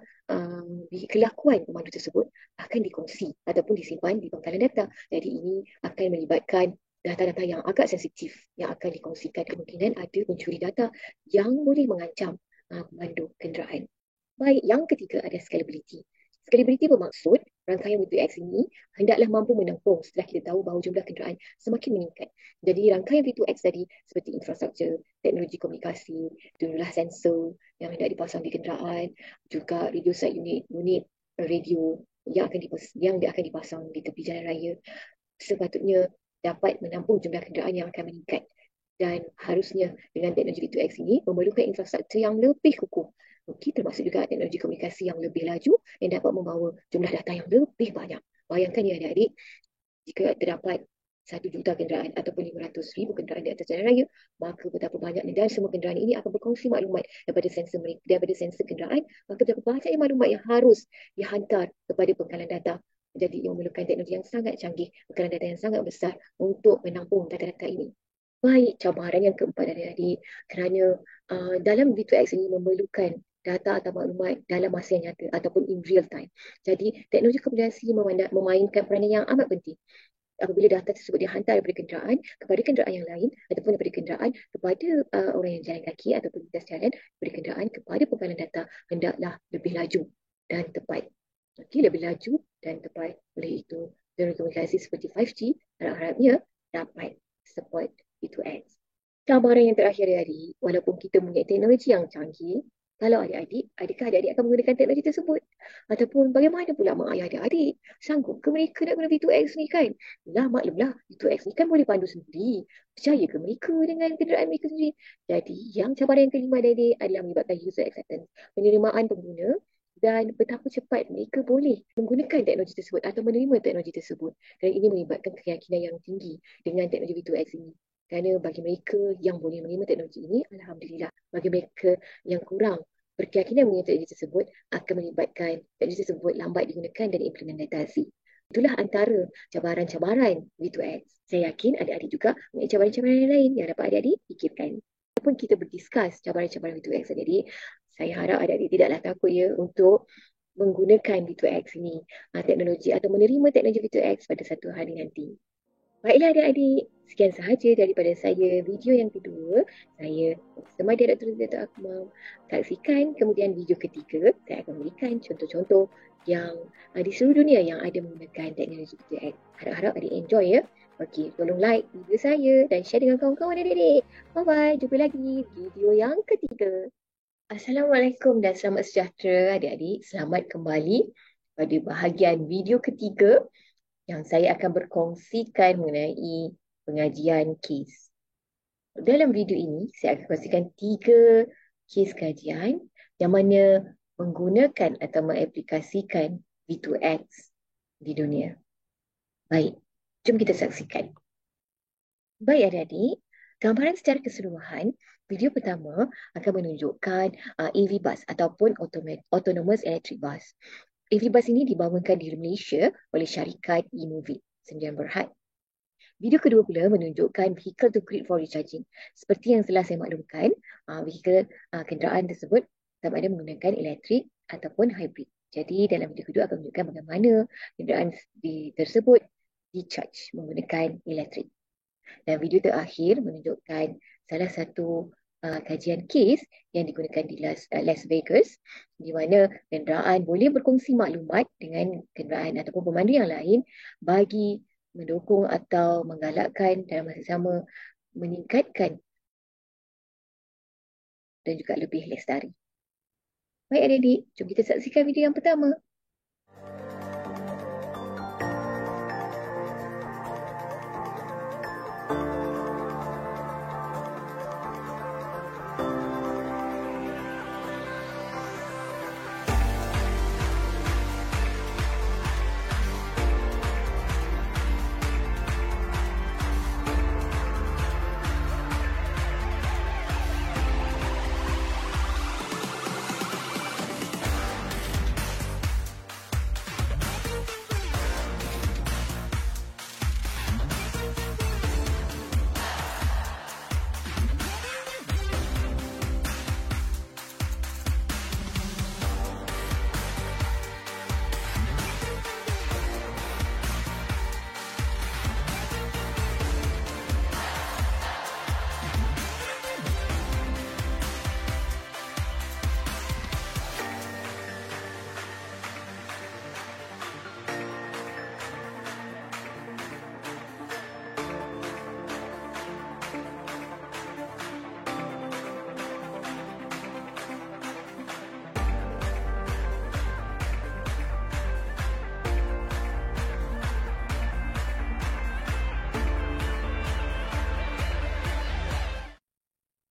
kelakuan pemandu tersebut akan dikongsi ataupun disimpan di pangkalan data. Jadi ini akan melibatkan data-data yang agak sensitif yang akan dikongsikan. Kemungkinan ada pencuri data yang boleh mengancam pemandu kenderaan. Baik, yang ketiga ada scalability. Scalability bermaksud rangkaian V2X ini hendaklah mampu menampung setelah kita tahu bahawa jumlah kenderaan semakin meningkat. Jadi rangkaian V2X tadi seperti infrastruktur, teknologi komunikasi, jumlah sensor yang hendak dipasang di kenderaan, juga radio side unit radio yang akan dipasang di tepi jalan raya, sepatutnya dapat menampung jumlah kenderaan yang akan meningkat. Dan harusnya dengan teknologi V2X ini memerlukan infrastruktur yang lebih kukuh. Okey, termasuk juga teknologi komunikasi yang lebih laju yang dapat membawa jumlah data yang lebih banyak. Bayangkan ya adik-adik, jika terdapat 1 juta kenderaan ataupun 500,000 kenderaan di atas jalan raya, maka betapa banyaknya, dan semua kenderaan ini akan berkongsi maklumat daripada sensor mereka, daripada sensor kenderaan, maka betapa banyaknya maklumat yang harus dihantar kepada pangkalan data. Jadi ia memerlukan teknologi yang sangat canggih, pangkalan data yang sangat besar untuk menampung data-data ini. Baik, cabaran yang keempat adik-adik, kerana dalam V2X ini memerlukan data atau maklumat dalam masa yang nyata ataupun in real time. Jadi teknologi komunikasi memainkan peranan yang amat penting. Apabila data tersebut dihantar daripada kenderaan kepada kenderaan yang lain ataupun daripada kenderaan kepada orang yang jalan kaki ataupun lintas jalan, daripada kenderaan kepada pangkalan data, hendaklah lebih laju dan tepat. Okey, lebih laju dan tepat. Oleh itu, teknologi komunikasi seperti 5G harap-harapnya dapat support V2X. Cabaran yang terakhir adik, walaupun kita punya teknologi yang canggih, kalau adik-adik, adakah adik-adik akan menggunakan teknologi tersebut? Ataupun bagaimana pula mak ayah adik-adik? Sanggup ke mereka nak guna V2X ni kan? Lah maklumlah, V2X ni kan boleh pandu sendiri. Percaya ke mereka dengan kenderaan mereka sendiri? Jadi, yang cabaran yang kelima adik-adik adalah melibatkan user acceptance, penerimaan pengguna dan betapa cepat mereka boleh menggunakan teknologi tersebut atau menerima teknologi tersebut. Dan ini melibatkan keyakinan yang tinggi dengan teknologi V2X ini. Kerana bagi mereka yang boleh menerima teknologi ini, Alhamdulillah. Bagi mereka yang kurang berkeyakinan mengenai teknologi tersebut, akan melibatkan teknologi tersebut lambat digunakan dan implementasi. Itulah antara cabaran-cabaran V2X. Saya yakin adik-adik juga mempunyai cabaran-cabaran yang lain yang dapat adik-adik fikirkan. Walaupun kita berdiskus cabaran-cabaran V2X adik-adik, saya harap adik-adik tidaklah takut ya untuk menggunakan V2X ini, teknologi atau menerima teknologi V2X pada satu hari nanti. Baiklah adik-adik, sekian sahaja daripada saya video yang kedua. Saya Semadia Dr. Zatul Akmal. Saksikan kemudian video ketiga. Saya akan memberikan contoh-contoh yang di seluruh dunia yang ada menggunakan teknologi VTX. Harap-harap adik enjoy ya. Okey, tolong like video saya dan share dengan kawan-kawan adik-adik. Bye-bye, jumpa lagi video yang ketiga. Assalamualaikum dan selamat sejahtera adik-adik. Selamat kembali pada bahagian video ketiga yang saya akan berkongsikan mengenai pengajian kes. Dalam video ini, saya akan kongsikan 3 kes kajian yang mana menggunakan atau mengaplikasikan V2X di dunia. Baik, jom kita saksikan. Baik adik-adik, gambaran secara keseluruhan, video pertama akan menunjukkan EV bus ataupun Autonomous Electric Bus. EV bus ini dibangunkan di Malaysia oleh syarikat eMovit Sdn Bhd. Video kedua pula menunjukkan vehicle to grid for recharging. Seperti yang telah saya maklumkan, vehicle kenderaan tersebut sama ada menggunakan elektrik ataupun hybrid. Jadi dalam video kedua akan menunjukkan bagaimana kenderaan tersebut di-charge menggunakan elektrik. Dan video terakhir menunjukkan salah satu kajian kes yang digunakan di Las Vegas, di mana kenderaan boleh berkongsi maklumat dengan kenderaan ataupun pemandu yang lain bagi mendukung atau menggalakkan dalam masa sama meningkatkan dan juga lebih lestari. Baik adik-adik, jom kita saksikan video yang pertama.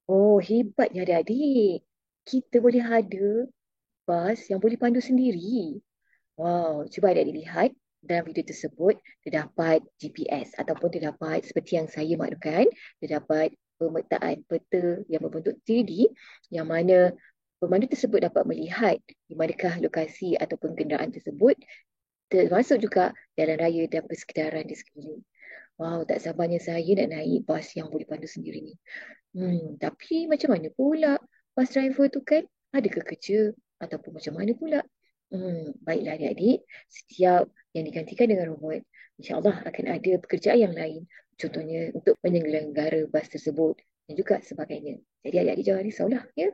Oh, hebatnya adik-adik. Kita boleh ada bas yang boleh pandu sendiri. Wow, cuba adik-adik lihat dalam video tersebut, terdapat GPS ataupun terdapat seperti yang saya maklumkan, terdapat pemetaan peta yang berbentuk 3D yang mana pemandu tersebut dapat melihat di manakah lokasi ataupun kenderaan tersebut, termasuk juga jalan raya dan persekitaran di sekeliling. Wow, tak sabarnya saya nak naik bas yang boleh pandu sendiri ni. Tapi macam mana pula bus driver tu kan? Adakah kerja ataupun macam mana pula? Baiklah adik-adik, setiap yang digantikan dengan robot, insya-Allah akan ada pekerjaan yang lain. Contohnya untuk penyelenggara bas tersebut dan juga sebagainya. Jadi adik-adik jangan risaulah ya.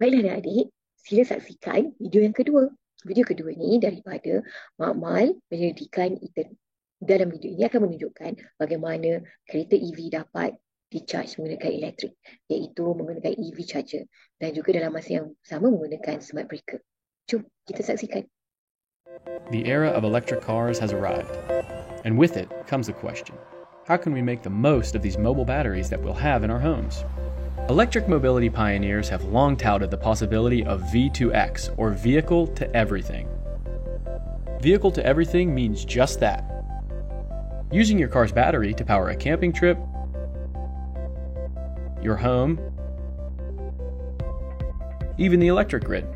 Baiklah adik-adik, sila saksikan video yang kedua. Video kedua ni daripada Mak Mal penyelidikan Eton. Dalam video ini akan menunjukkan bagaimana kereta EV dapat di-charge menggunakan elektrik, iaitu menggunakan EV charger dan juga dalam masa yang sama menggunakan smart breaker. Jom kita saksikan. The era of electric cars has arrived, and with it comes the question: how can we make the most of these mobile batteries that we'll have in our homes? Electric mobility pioneers have long touted the possibility of V2X, or vehicle to everything. Vehicle to everything means just that. Using your car's battery to power a camping trip, your home, even the electric grid.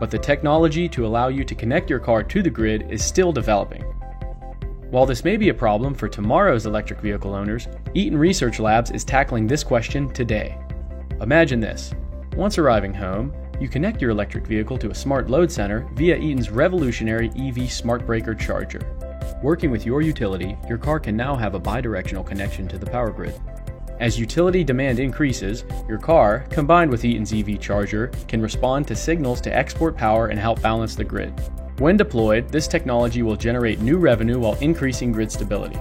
But the technology to allow you to connect your car to the grid is still developing. While this may be a problem for tomorrow's electric vehicle owners, Eaton Research Labs is tackling this question today. Imagine this. Once arriving home, you connect your electric vehicle to a smart load center via Eaton's revolutionary EV Smart Breaker charger. Working with your utility, your car can now have a bidirectional connection to the power grid. As utility demand increases, your car, combined with Eaton's EV charger, can respond to signals to export power and help balance the grid. When deployed, this technology will generate new revenue while increasing grid stability.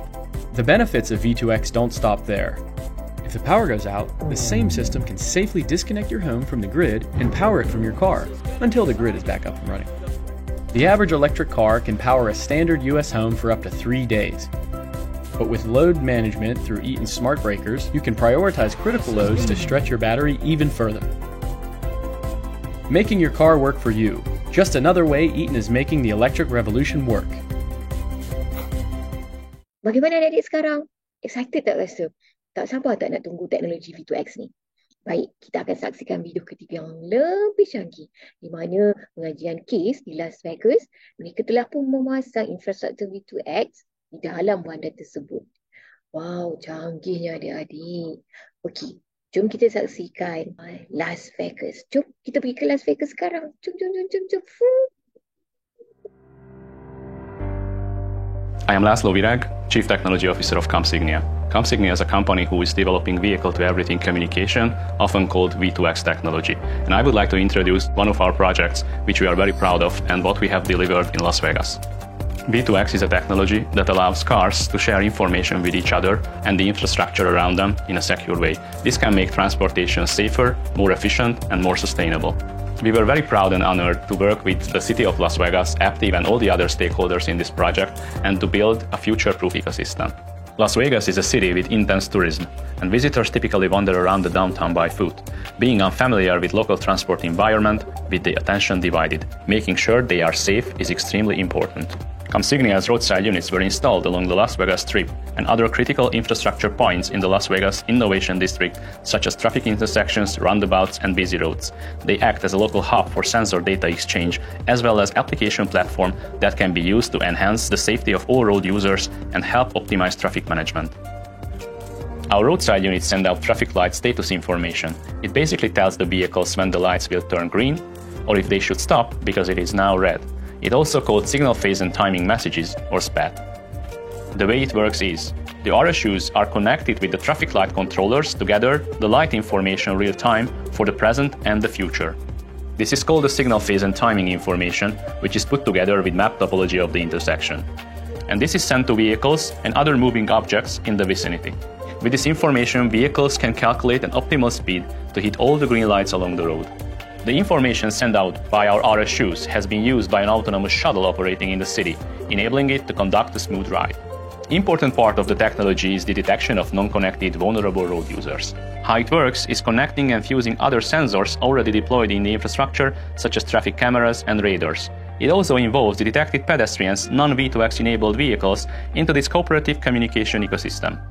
The benefits of V2X don't stop there. If the power goes out, the same system can safely disconnect your home from the grid and power it from your car until the grid is back up and running. The average electric car can power a standard US home for up to 3 days. But with load management through Eaton Smart Breakers, you can prioritize critical loads to stretch your battery even further. Making your car work for you. Just another way Eaton is making the electric revolution work. Bagaimana adik-adik sekarang? Excited tak rasa? Tak sabar tak nak tunggu teknologi V2X ni? Baik, kita akan saksikan video ketiga yang lebih canggih di mana pengajian kes di Las Vegas, mereka telah pun memasang infrastruktur V2X di dalam bandar tersebut. Wow, canggihnya adik-adik. Okey, jom kita saksikan Las Vegas. Jom kita pergi ke Las Vegas sekarang. Jom. I am László Virag, Chief Technology Officer of Comsignia. Comsignia is a company who is developing vehicle-to-everything communication, often called V2X technology. And I would like to introduce one of our projects, which we are very proud of, and what we have delivered in Las Vegas. V2X is a technology that allows cars to share information with each other and the infrastructure around them in a secure way. This can make transportation safer, more efficient, and more sustainable. We were very proud and honored to work with the City of Las Vegas, Aptiv, and all the other stakeholders in this project, and to build a future-proof ecosystem. Las Vegas is a city with intense tourism, and visitors typically wander around the downtown by foot. Being unfamiliar with local transport environment, with the attention divided, making sure they are safe is extremely important. Comsignia's roadside units were installed along the Las Vegas Strip and other critical infrastructure points in the Las Vegas Innovation District, such as traffic intersections, roundabouts, and busy roads. They act as a local hub for sensor data exchange, as well as application platform that can be used to enhance the safety of all road users and help optimize traffic management. Our roadside units send out traffic light status information. It basically tells the vehicles when the lights will turn green, or if they should stop because it is now red. It also codes signal phase and timing messages, or SPAT. The way it works is, the RSUs are connected with the traffic light controllers to gather the light information real time for the present and the future. This is called the signal phase and timing information, which is put together with map topology of the intersection. And this is sent to vehicles and other moving objects in the vicinity. With this information, vehicles can calculate an optimal speed to hit all the green lights along the road. The information sent out by our RSUs has been used by an autonomous shuttle operating in the city, enabling it to conduct a smooth ride. Important part of the technology is the detection of non-connected vulnerable road users. How it works is connecting and fusing other sensors already deployed in the infrastructure, such as traffic cameras and radars. It also involves the detected pedestrians, non-V2X enabled vehicles into this cooperative communication ecosystem.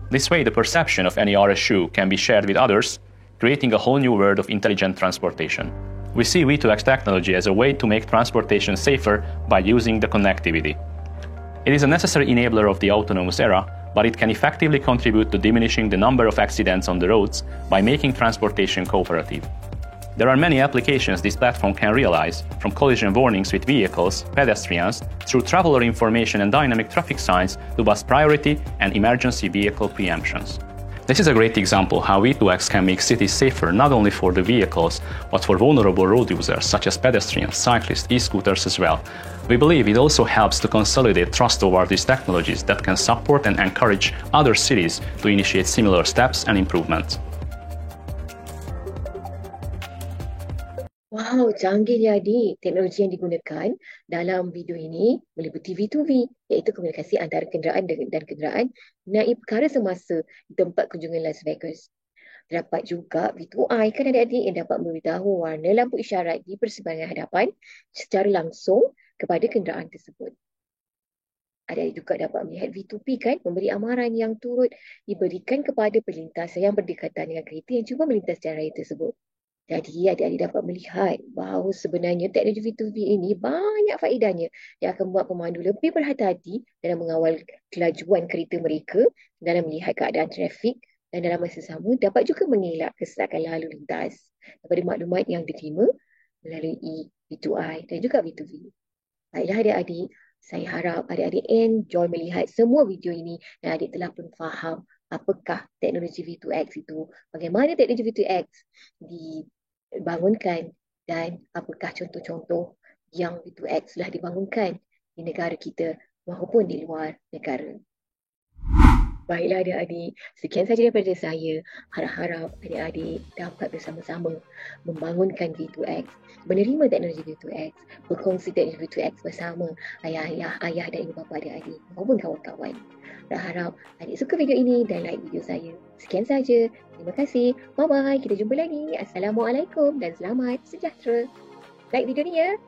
This way, the perception of any RSU can be shared with others, creating a whole new world of intelligent transportation. We see V2X technology as a way to make transportation safer by using the connectivity. It is a necessary enabler of the autonomous era, but it can effectively contribute to diminishing the number of accidents on the roads by making transportation cooperative. There are many applications this platform can realize, from collision warnings with vehicles, pedestrians, through traveler information and dynamic traffic signs to bus priority and emergency vehicle preemptions. This is a great example how V2X can make cities safer not only for the vehicles, but for vulnerable road users such as pedestrians, cyclists, e-scooters as well. We believe it also helps to consolidate trust toward these technologies that can support and encourage other cities to initiate similar steps and improvements. Wow, canggih ya adik. Teknologi yang digunakan dalam video ini meliputi V2V, iaitu komunikasi antara kenderaan dan kenderaan mengenai perkara semasa di tempat kunjungan Las Vegas. Terdapat juga V2I kan adik-adik yang dapat memberitahu warna lampu isyarat di persimpangan hadapan secara langsung kepada kenderaan tersebut. Adik-adik juga dapat melihat V2P kan, memberi amaran yang turut diberikan kepada pelintas yang berdekatan dengan kereta yang cuba melintas jalan raya tersebut. Jadi adik-adik dapat melihat bahawa sebenarnya teknologi V2V ini banyak faedahnya yang akan membuat pemandu lebih berhati-hati dalam mengawal kelajuan kereta mereka, dalam melihat keadaan trafik dan dalam masa sama dapat juga mengelak kesesakan lalu lintas daripada maklumat yang diterima melalui V2I dan juga V2V. Baiklah adik-adik, saya harap adik-adik enjoy melihat semua video ini dan adik telah pun faham apakah teknologi V2X itu, bagaimana teknologi V2X dibangunkan dan apakah contoh-contoh yang V2X telah dibangunkan di negara kita maupun di luar negara. Baiklah adik-adik, sekian sahaja daripada saya. Harap-harap adik-adik dapat bersama-sama membangunkan V2X, menerima teknologi V2X, berkongsi teknologi V2X bersama ayah-ayah, ayah dan ibu bapa adik-adik maupun kawan-kawan. Harap adik suka video ini dan like video saya. Sekian sahaja. Terima kasih. Bye-bye. Kita jumpa lagi. Assalamualaikum dan selamat sejahtera. Like video ni ya.